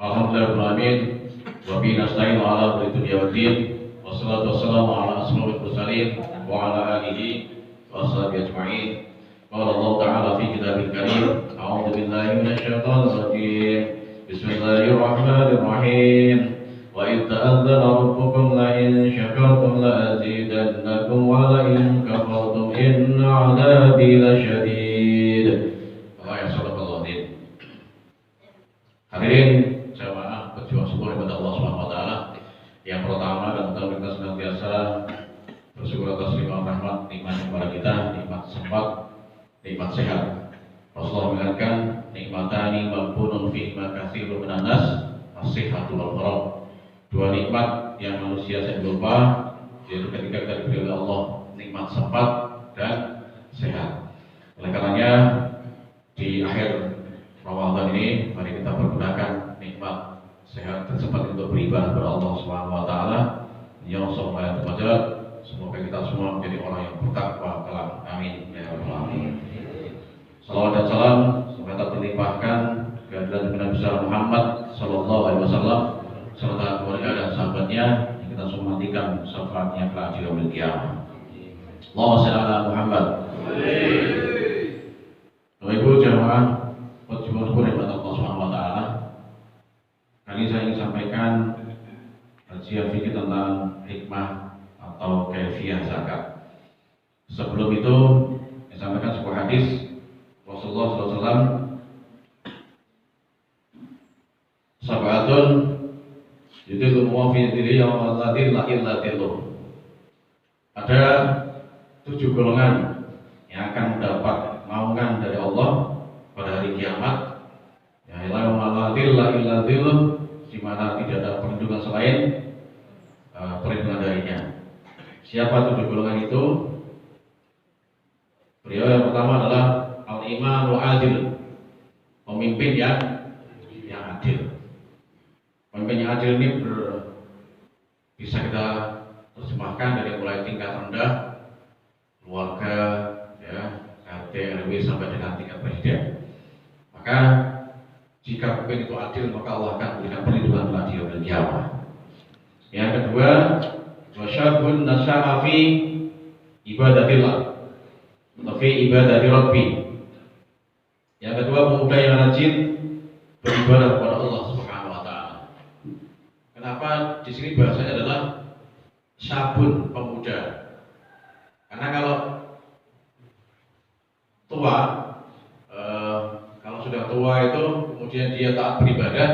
Alhamdulillahirrahmanirrahim. Wa bihi nasta'inu ala umuri dunya waddin. Wassalatu wassalamu ala asrofil mursalin wa ala alihi wa ashabihi ajma'in. Qala Allah Ta'ala fi kitabil karim. A'udzu billahi minasyaitonir rajim. Bismillahirrahmanirrahim. Wa idh ta'adzana rabbukum la in syakartum la azidannakum wa la in kafartum inna 'adzabi lasyadid. Hadirin jamaah berjuang syukur kepada Allah Subhanahu wa taala. Yang pertama dan utama kita senantiasa bersyukur atas limpahan rahmat, nikmat kepada kita, nikmat sempat, nikmat sehat. Rasulullah mengatakan nikmatani maqbunun fi ma katsirun minan nas, as-sihhatu wal faragh. Dua nikmat yang manusia sering lupa, yaitu ketika kita diberi oleh Allah nikmat sempat dan sehat. Oleh karenanya di akhir Ramadan ini mari kita pergunakan nikmat sehat dan sempat untuk beribadah kepada Allah Subhanahu wa taala. Ya Allah, semoga kita semua menjadi orang yang bertakwa kelak. Amin ya rabbal alamin. Salawat dan salam semoga dilimpahkan kehadirat Nabi Muhammad sallallahu alaihi wasallam serta keluarga dan sahabatnya yang kita semua nantikan syafaatnya kelak di yaumil qiyamah. Allahumma shalli ala Muhammad. Bapak Ibu jamaah bersyukur kepada Allah Subhanahu wa taala. Kali saya ingin sampaikan kajian fikih tentang hikmah atau kaifiyah zakat. Sebelum itu, saya sampaikan sebuah hadis Rasulullah SAW. Sab'atun yudhilluhum fi dhillihi yawma la dhilla illa dhilluh. Ada 7 golongan yang akan mendapat naungan dari Allah pada hari kiamat, ya la dhilla illa dhilluh, di mana tidak ada perlindungan selain perlindungan darinya. Siapa 7 golongan itu? Beliau yang pertama adalah al-imamul adil, pemimpin yang adil. Pemimpin yang adil ini bisa kita terjemahkan dari mulai tingkat rendah, keluarga, ya, RT, RW sampai dengan tingkat presiden. Maka jika pemimpin itu adil, maka Allah akan memberikan perlindungan pada di yaumil qiyamah. Yang kedua, wasyabun nasya'a fi ibadatillah, atau fi ibadati rabbi. Yang kedua, pemuda yang rajin beribadah kepada Allah Subhanahu wa taala. Kenapa di sini bahasanya adalah syabun, pemuda? Karena kalau tua, kalau sudah tua itu kemudian dia taat beribadah,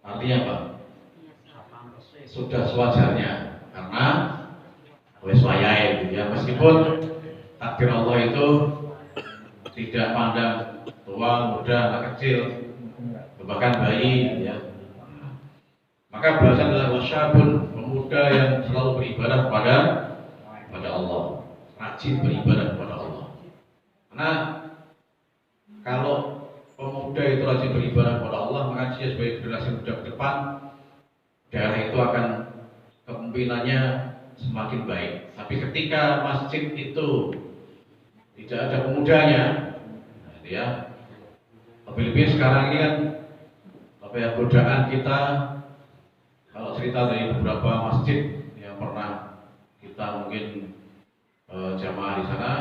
artinya apa? Sudah sewajarnya, karena wis wayahe gitu ya. Meskipun takdir Allah itu tidak pandang tua, muda, anak kecil, bahkan bayi ya. Maka bahasa adalah wasyabun, pemuda yang selalu beribadah kepada Allah, rajin beribadah kepada Allah. Karena kalau pemuda itu rajin beribadah kepada Allah, maka dia sebagai generasi muda ke depan, daerah itu akan kepemimpinannya semakin baik. Tapi ketika masjid itu tidak ada pemudanya, nah ya, lebih-lebih sekarang ini kan godaan kita. Kalau cerita dari beberapa masjid yang pernah kita mungkin jamaah di sana,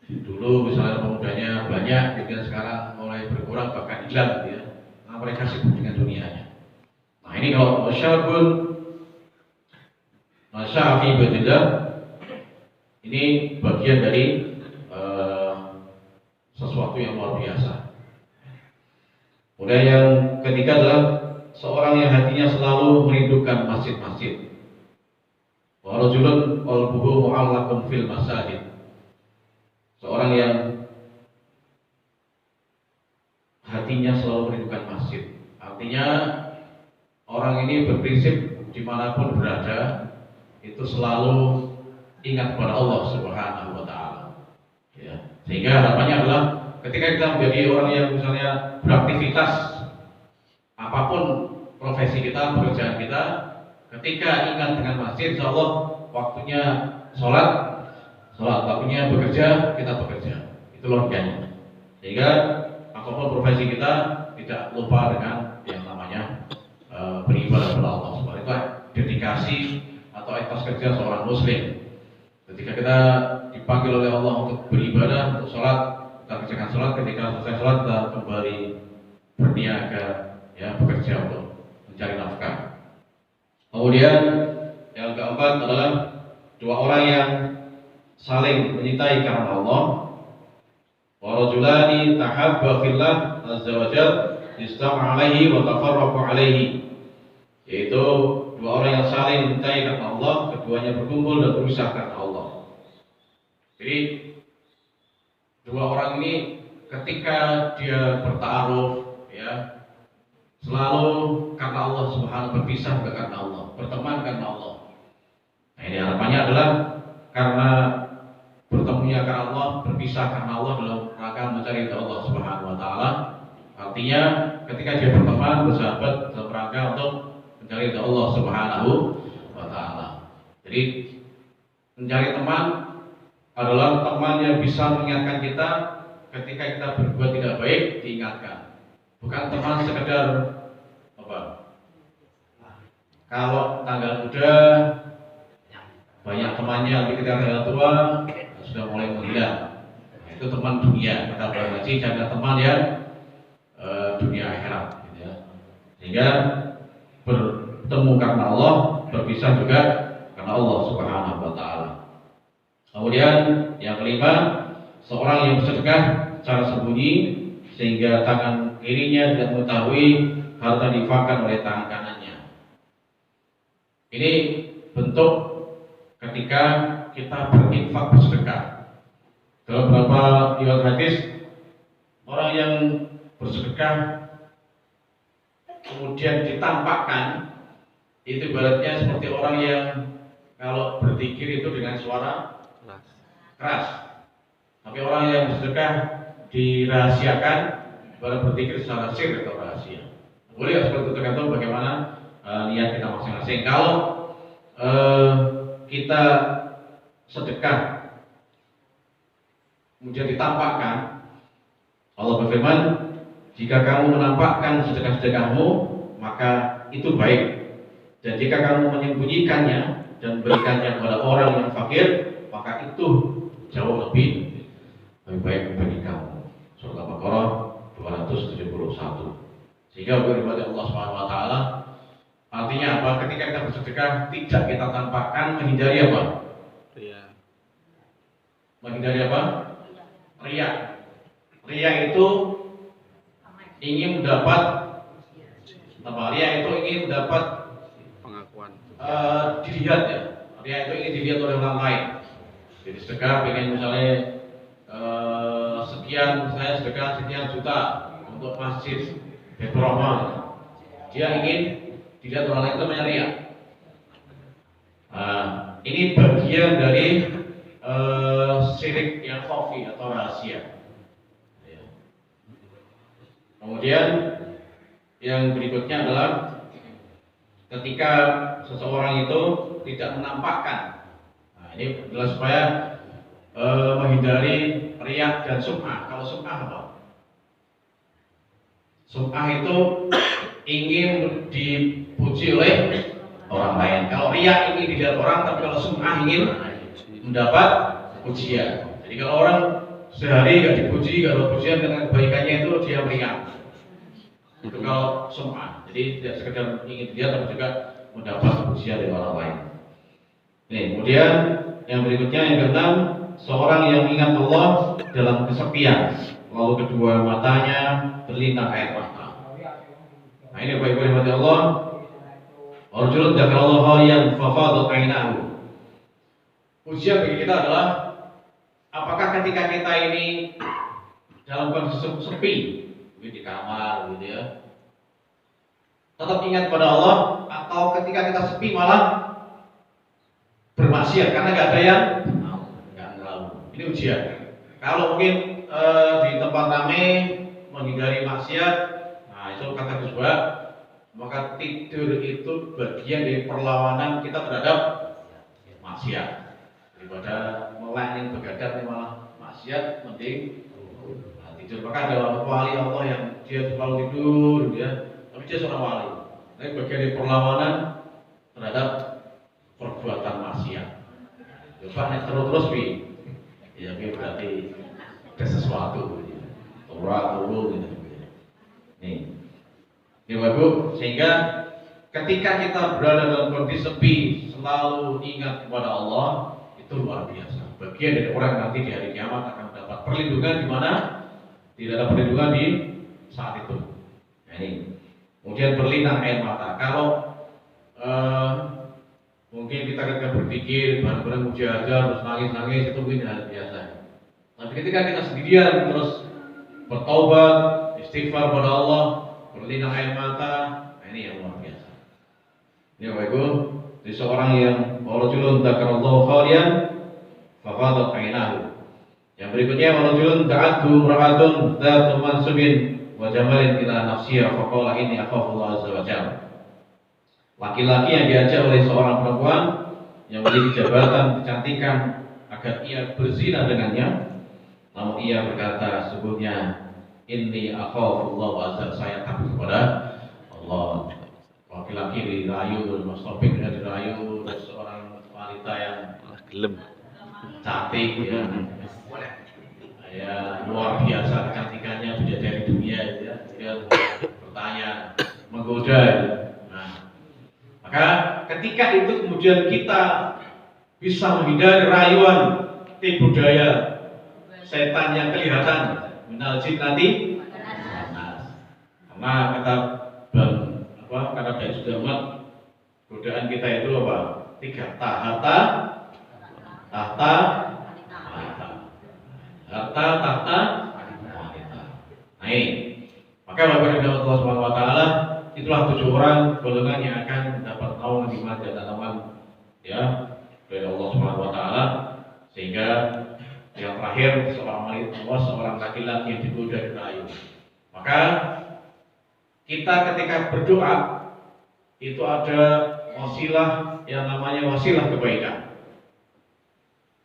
dulu misalnya pemudanya banyak, kemudian sekarang mulai berkurang bahkan hilang, ya. Nah, mereka sibuk dengan dunianya. Nah ini kalau masyarakat nasya'a fi ibadatillah, ini bagian dari sesuatu yang luar biasa. Kemudian yang ketiga adalah seorang yang hatinya selalu merindukan masjid-masjid. Wa rajulun qalbuhu mu'allaqun fil masajid. Seorang yang hatinya selalu merindukan masjid. Artinya orang ini berprinsip dimanapun berada itu selalu ingat kepada Allah Subhanahu wa taala. Ya. Sehingga harapannya adalah ketika kita menjadi orang yang misalnya beraktivitas apapun profesi kita, pekerjaan kita, ketika ingat dengan masjid, insya Allah waktunya sholat, waktunya bekerja, kita bekerja. Itu logikanya. Sehingga apapun profesi kita tidak lupa dengan yang namanya beribadah kepada Allah. Seperti itu dedikasi atau etos kerja seorang muslim. Ketika kita dipanggil oleh Allah untuk beribadah, untuk sholat, kita kerjakan sholat. Ketika selesai sholat, kita kembali berniaga, ya, bekerja untuk mencari nafkah. Kemudian yang keempat adalah dua orang yang saling mencintai karena Allah. Wa rajulani tahabba fillah azza wa jalla istama alaihi wa tafarraqu alaihi. Yaitu dua orang yang saling mencintai karena Allah, keduanya berkumpul dan berpisah karena Allah. Jadi dua orang ini ketika dia bertaaruf, ya, selalu karena Allah Subhanahu, berpisah juga karena Allah, berteman karena Allah. Nah, ini harapannya adalah karena bertemunya karena Allah, berpisah karena Allah dalam rangka mencari ridha Allah Subhanahu wa taala. Artinya ketika dia berteman, bersahabat dalam rangka untuk mencari ridha Allah Subhanahu wa taala. Jadi mencari teman adalah teman yang bisa mengingatkan kita ketika kita berbuat tidak baik, diingatkan. Bukan teman sekedar apa? Kalau tanggal muda banyak temannya, tapi ketika tanggal tua sudah mulai menghilang. Nah, itu teman dunia. Kita berhaji jaga teman yang dunia akhirat, gitu ya. Sehingga bertemu karena Allah, berpisah juga karena Allah Subhanahu wa taala. Kemudian yang kelima, seorang yang bersedekah secara sembunyi sehingga tangan kirinya tidak mengetahui harta diinfakkan oleh tangan kanannya. Ini bentuk ketika kita berinfak, bersedekah. Dalam beberapa riwayat hadis, orang yang bersedekah kemudian ditampakkan, itu ibaratnya seperti orang yang kalau berzikir itu dengan suara keras. Tapi orang yang bersedekah dirahasiakan, baru berzikir secara sir atau rahasia. Boleh seperti itu, tergantung bagaimana niat kita masing-masing. Kalau kita sedekah kemudian ditampakkan, Allah berfirman, jika kamu menampakkan sedekah-sedekahmu maka itu baik, dan jika kamu menyembunyikannya dan berikannya kepada orang yang fakir, maka itu jauh lebih baik bagi kamu. Surat Al-Baqarah 271. Sehingga beribadah Allah Subhanahu wa taala artinya apa? Ketika kita bersedekah tidak kita tampakkan, menghindari apa? Riya. Menghindari apa? Riya. Riya itu ingin mendapat apa? Riya itu ingin mendapat pengakuan. Dilihat, ya. Riya itu ingin dilihat oleh orang lain. Jadi sedekah pengen misalnya sekian, saya sedekah sekian juta untuk masjid Baitur Rahman. Dia ingin dilihat orang lain, itu namanya riya. Ini bagian dari syirik yang khafi atau rahasia. Kemudian yang berikutnya adalah ketika seseorang itu tidak menampakkan. Nah, ini adalah supaya menghindari riya dan sum'ah. Kalau sum'ah apa? Sum'ah itu ingin dipuji oleh orang lain. Kalau riya ingin dilihat orang, tapi kalau sum'ah ingin mendapat pujian. Jadi kalau orang sehari gak dipuji, gak ada pujian dengan kebaikannya, itu dia riya. Itu kalau sum'ah. Jadi tidak sekedar ingin dilihat, tapi juga mendapat pujian dari orang lain. Ini kemudian yang berikutnya, yang keenam, seorang yang ingat Allah dalam kesepian, lalu kedua matanya berlinang air mata. Nah, ini baik-baik mati Allah. Arjul dzakarallahu khaliyan fafadat ainahu. Ujian bagi kita adalah apakah ketika kita ini dalam kondisi sepi, di kamar gitu ya, tetap ingat pada Allah, atau ketika kita sepi malah bermaksiat karena nggak ada yang ini ujian. Kalau mungkin di tempat ramai menghindari maksiat, nah itu kata kedua, maka tidur itu bagian dari perlawanan kita terhadap maksiat. Daripada melangin begadang malah maksiat, mending tidur. Maka ada wali Allah yang dia selalu tidur, ya, tapi dia seorang wali. Ini bagian dari perlawanan terhadap perbuatan maksiat. Coba nih terus bi, ya ini berarti ada sesuatu, turun gitu. Nih, ini Ibu, sehingga ketika kita berada dalam kondisi sepi, selalu ingat kepada Allah, itu luar biasa. Bagian dari orang nanti di hari kiamat akan mendapat perlindungan di mana tidak ada perlindungan di saat itu. Nah, ini. Kemudian berlinang air mata. Kalau mungkin kita ketika berpikir bareng-bareng mujahadah terus nangis-nangis itu mungkin hal biasa. Tapi ketika kita sendirian terus bertobat, istighfar kepada Allah, berlinang air mata, nah ini yang luar biasa. Ini Bapak Ibu, di seorang yang warajulun dzakarallahu khalian fafadat ainahu. Yang berikutnya warajulun ta'addu imra'atun dzatu mansubin wa jamalin ila nafsiha faqala inni akhafullah azza wa jalla. Laki-laki yang diajak oleh seorang perempuan yang memiliki jabatan kecantikan agar ia berzina dengannya, namun ia berkata sesungguhnya inni akhafullah azza, saya takut kepada Allah. Laki-laki dirayu, Mas Topik dirayu, seorang wanita yang cantik ya luar biasa kecantikannya, bidadari dunia ya, dia bertanya, menggoda. Nah, maka ketika itu kemudian kita bisa menghindari rayuan tipu daya setan yang kelihatan minal jinnati, karena kata kata Baik Sudamat, godaan kita itu apa? 3 tahta wanita. Nah ini, maka Bapak Ibu Allah Subhanahu Wa Taala, itulah 7 orang golongan yang akan mendapat naungan hikmat dan tanaman ya dari Allah Subhanahu Wa Taala, sehingga yang terakhir seorang wanita, seorang laki-laki yang digoda dirayu. Maka kita ketika berdoa itu ada wasilah yang namanya wasilah kebaikan.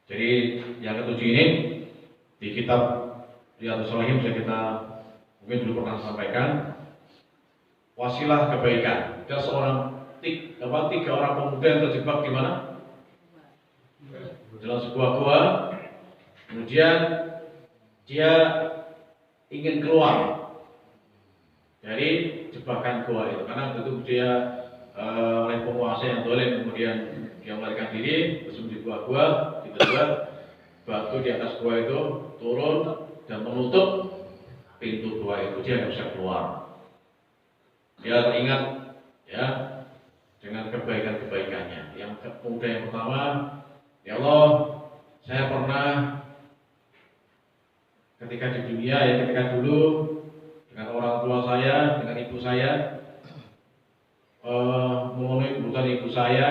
Jadi yang ketujuh ini di kitab Riyadhus Shalihin sudah kita mungkin dulu pernah sampaikan, wasilah kebaikan. Ada tiga orang pemuda yang terjebak di mana? Dalam sebuah gua. Kemudian dia ingin keluar dari jebakan gua itu, karena itu dia oleh penguasa yang dolim, kemudian dia melarikan diri, bersembunyi di gua, tiba-tiba batu di atas gua itu turun dan menutup pintu gua itu, dia tidak bisa keluar. Dia teringat ya dengan kebaikan-kebaikannya. Yang pemuda yang pertama, ya Allah, saya pernah ketika di dunia ya, ketika dulu dengan orang tua saya, dengan ibu saya, memenuhi kebutuhan ibu saya,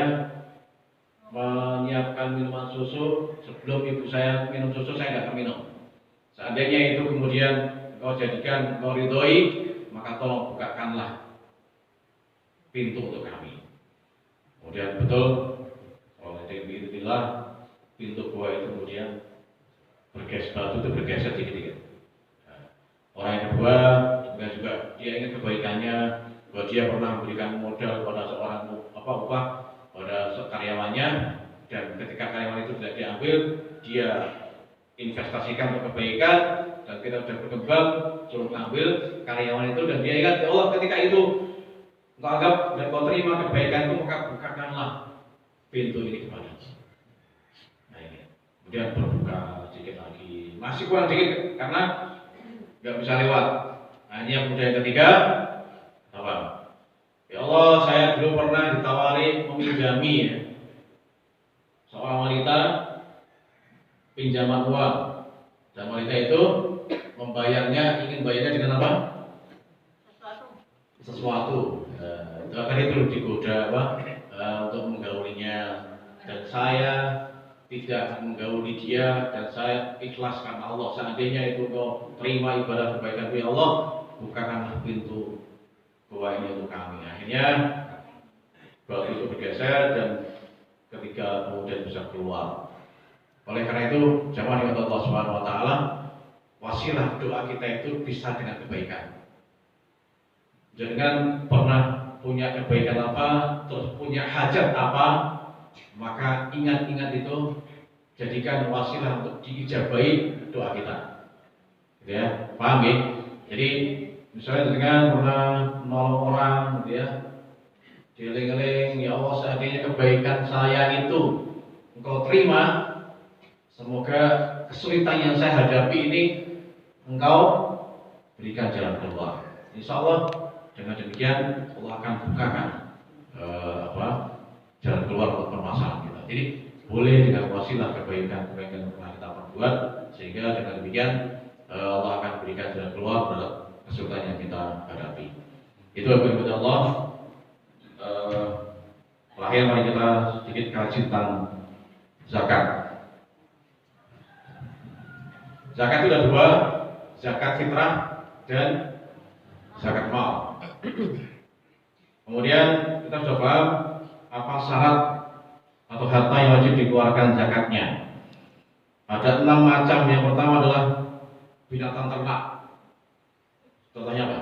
menyiapkan minuman susu. Sebelum ibu saya minum susu, saya nggak minum. Seandainya itu kemudian engkau jadikan, engkau ridhoi, maka tolong bukakanlah pintu untuk kami. Kemudian betul, oleh Bismillah, pintu gua itu kemudian batu itu bergeser dikit-dikit. Orang yang kedua juga dia ingin kebaikannya, bahwa dia pernah memberikan modal kepada seorang upah pada karyawannya, dan ketika karyawan itu tidak diambil, dia investasikan untuk kebaikan, dan kita sudah berkembang, suruh mengambil karyawan itu, dan dia ingat, ya Allah, ketika itu engkau anggap dan kau terima kebaikan itu, maka bukakanlah pintu ini kepada. Nah ini, kemudian berbuka sedikit lagi, masih kurang sedikit karena nggak bisa lewat. Nah ini yang kemudian ketiga, apa? Ya Allah, saya dulu pernah ditawari meminjami ya, seorang wanita pinjaman uang, dan wanita itu ingin bayarnya dengan apa? Sesuatu. Bahkan itu digoda untuk menggaulinya, dan saya tidak menggauli dia, dan saya ikhlas karena Allah. Seandainya itu kau terima ibadah kebaikan ya Allah, bukakanlah pintu gua ini untuk kami. Akhirnya batu itu bergeser dan ketiga kemudian bisa keluar. Oleh karena itu, jamaah yang Allah Subhanahu Wa Taala, wasilah doa kita itu bisa dengan kebaikan. Jangan pernah punya kebaikan apa, terus punya hajat apa, maka ingat-ingat itu, jadikan wasilah untuk diijabahi doa kita. Gitu ya, paham ya? Jadi misalnya dengan pernah menolong orang, gitu ya, dieling-eling, ya Allah seandainya kebaikan saya itu Engkau terima, semoga kesulitan yang saya hadapi ini Engkau berikan jalan keluar. Insya Allah dengan demikian Allah akan bukakan jalan keluar untuk permasalahan kita. Jadi boleh dengan wasilah kebaikan-kebaikan yang pernah kita perbuat, sehingga dengan demikian Allah akan berikan jalan keluar dalam kesulitan yang kita hadapi. Itu yang Allah. Terakhir mari kita sedikit kaji tentang zakat. Zakat itu ada dua, zakat fitrah dan zakat mal. Kemudian kita sudah paham apa syarat atau harta yang wajib dikeluarkan zakatnya. Ada 6 macam. Yang pertama adalah binatang ternak. Contohnya apa?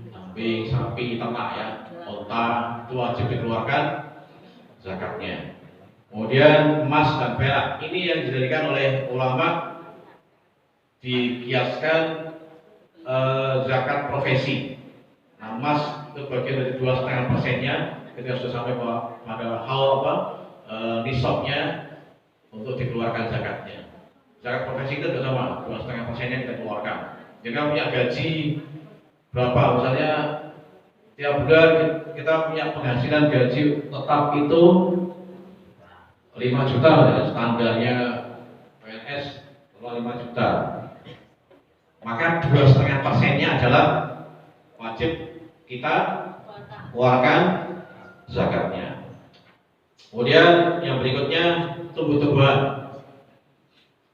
Kambing, sapi, ternak ya, unta, itu wajib dikeluarkan zakatnya. Kemudian emas dan perak, ini yang dijadikan oleh ulama dikiaskan zakat profesi. Nah, emas itu bagian dari 2,5%-nya ketika sudah sampai pada haul nisabnya untuk dikeluarkan zakatnya. Zakat profesi itu sudah sama, 2,5%-nya kita keluarkan. Jika punya gaji berapa, misalnya tiap bulan kita punya penghasilan gaji tetap itu 5 juta, ya, standarnya PNS 5 juta. Maka 2,5%-nya adalah wajib kita keluarkan zakatnya. Kemudian yang berikutnya tumbuh-tumbuhan.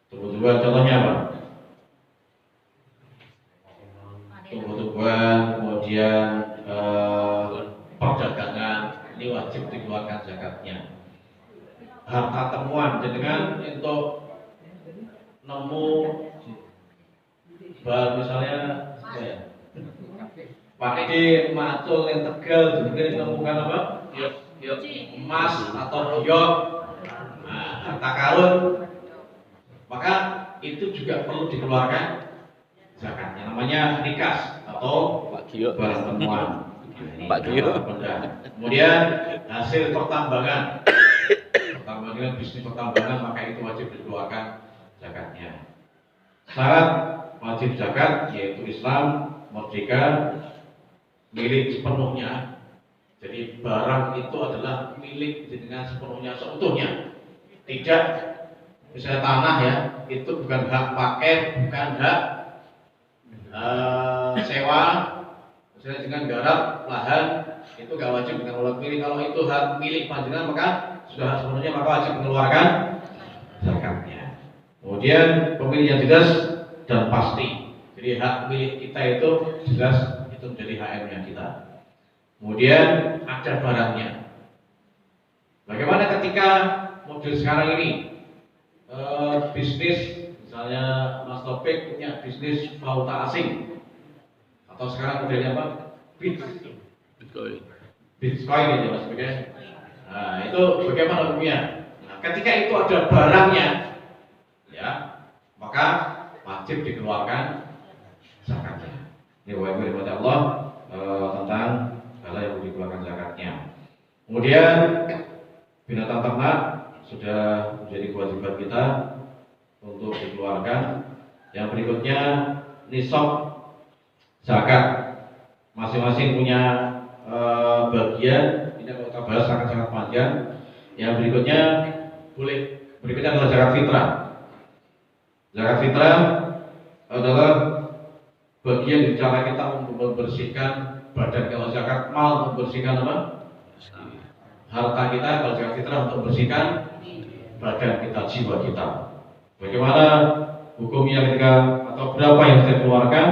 Tumbuh-tumbuhan contohnya apa? Tumbuh-tumbuhan, kemudian perdagangan, ini wajib dikeluarkan zakatnya. Harta temuan, dengan untuk nemu misalnya pakai di macul yang Tegal, jadi menemukan apa? Emas atau giok, harta karun, maka itu juga perlu dikeluarkan zakatnya. Namanya rikas atau barang temuan. Pak Gio. Kemudian hasil pertambangan, bisnis pertambangan, maka itu wajib dikeluarkan zakatnya. Syarat wajib zakat yaitu Islam, merdeka, milik sepenuhnya. Jadi barang itu adalah milik dengan sepenuhnya, seutuhnya. Tidak misalnya tanah ya, itu bukan hak pakai, bukan hak sewa. Misalnya dengan garap lahan itu gak wajib dengan ulama milik. Kalau itu hak milik panjenengan maka sudah sepenuhnya, maka wajib mengeluarkan zakatnya. Kemudian pemilik yang jelas dan pasti. Jadi hak milik kita itu jelas, itu menjadi HM-nya kita. Kemudian ada barangnya. Bagaimana ketika model sekarang ini bisnis, misalnya Mas Topik punya bisnis valuta asing, atau sekarang modelnya apa? Bitcoin gitu Mas Topik. Nah itu bagaimana hukumnya? Nah, ketika itu ada barangnya, ya maka wajib dikeluarkan zakatnya. Ini wajib dari Allah tentang hal yang perlu dikeluarkan zakatnya. Kemudian binatang ternak sudah menjadi kewajiban kita untuk dikeluarkan. Yang berikutnya nisab zakat. Masing-masing punya bagian. Ini kalau kita bahas sangat-sangat panjang. Yang berikutnya adalah zakat fitrah. Zakat fitrah adalah bagian di cara kita untuk membersihkan badan. Kalau zakat mal membersihkan apa? Harta kita. Kalau zakat fitrah untuk membersihkan badan kita, jiwa kita. Bagaimana hukumnya ketika atau berapa yang saya keluarkan?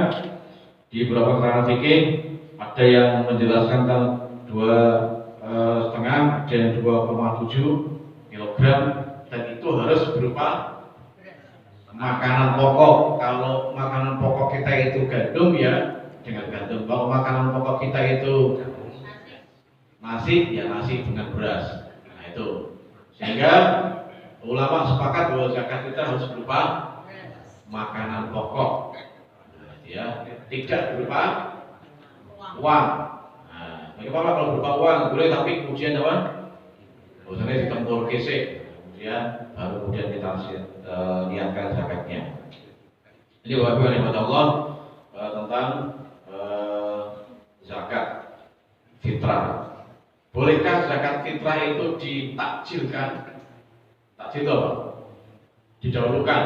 Di beberapa keterangan fikih ada yang menjelaskan tentang 2,5, ada yang 2,7 kilogram, dan itu harus berupa makanan pokok. Kalau makanan pokok kita itu gandum ya dengan gandum. Kalau makanan pokok kita itu nasi, ya nasi dengan beras. Nah itu. Sehingga ulama sepakat bahwa zakat kita harus berupa makanan pokok, ya, tidak berupa uang. Nah, bagaimana kalau berupa uang? Boleh, tapi kemudian apa? Misalnya ditempur kesek, kemudian kita niatkan zakatnya. Ini bapak yang kepada Allah tentang zakat fitrah. Bolehkah zakat fitrah itu ditakjilkan? Takjil itu apa? Didahulukan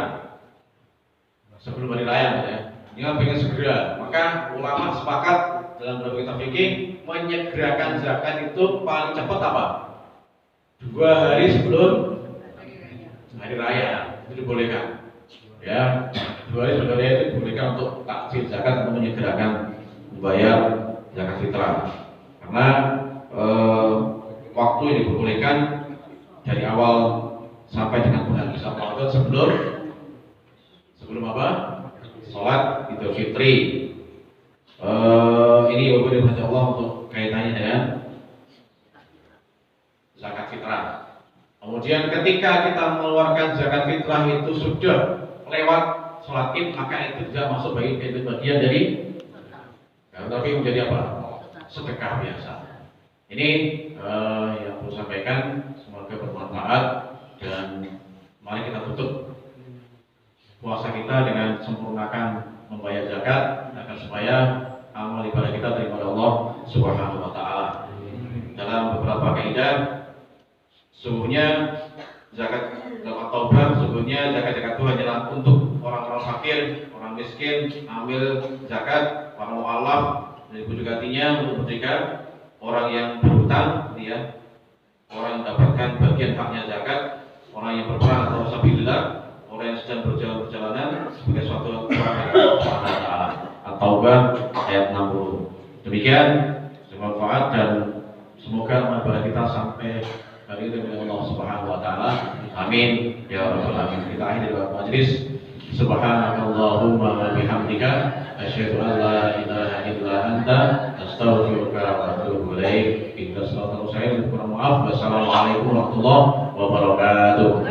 sebelum hari raya, ya. Ini kan pengen segera. Maka ulama sepakat dalam beberapa kitab fikih menyegerakan zakat itu paling cepat apa? 2 hari sebelum hari raya itu dibolehkan. Ya, 2 hari sebelum raya itu dibolehkan untuk takjil zakat untuk menyegerakan membayar zakat fitrah. Karena waktu yang diperbolehkan dari awal sampai dengan bulan Ramadan sebelum apa? Sholat Idul Fitri. Ini Bapak Ibu Allah untuk kaitannya dengan zakat fitrah. Kemudian ketika kita mengeluarkan zakat fitrah itu sudah lewat sholat Id, maka itu tidak masuk bagian dari tapi menjadi apa? Sedekah biasa. Ini yang saya sampaikan, semoga bermanfaat dan mari kita tutup puasa kita dengan sempurnakan membayar zakat agar supaya amal ibadah kita terima oleh Allah Subhanahu wa taala. Dalam beberapa kaidah sesungguhnya zakat dalam At-Taubah, sesungguhnya zakat itu hanyalah untuk orang-orang fakir, orang miskin, amil zakat, para mu'alaf, dan itu juga artinya untuk memberikan orang yang berhutang, ya, orang yang mendapatkan bagian haknya zakat, orang yang berperang atau sabilillah, orang yang sedang berjalan-perjalanan sebagai suatu kewajiban. At-Taubah ayat 60. Demikian, bermanfaat dan semoga amal ibadah kita sampai hari ini dengan Allah Subhanahu wa taala. Amin ya rabbal alamin. Kita akhiri majelis. Subhanakallahumma wa bihamdika asyhadu an la ilaha illa anta astaghfiruka wa atubu ilaik. Wassalamualaikum warahmatullahi wabarakatuh.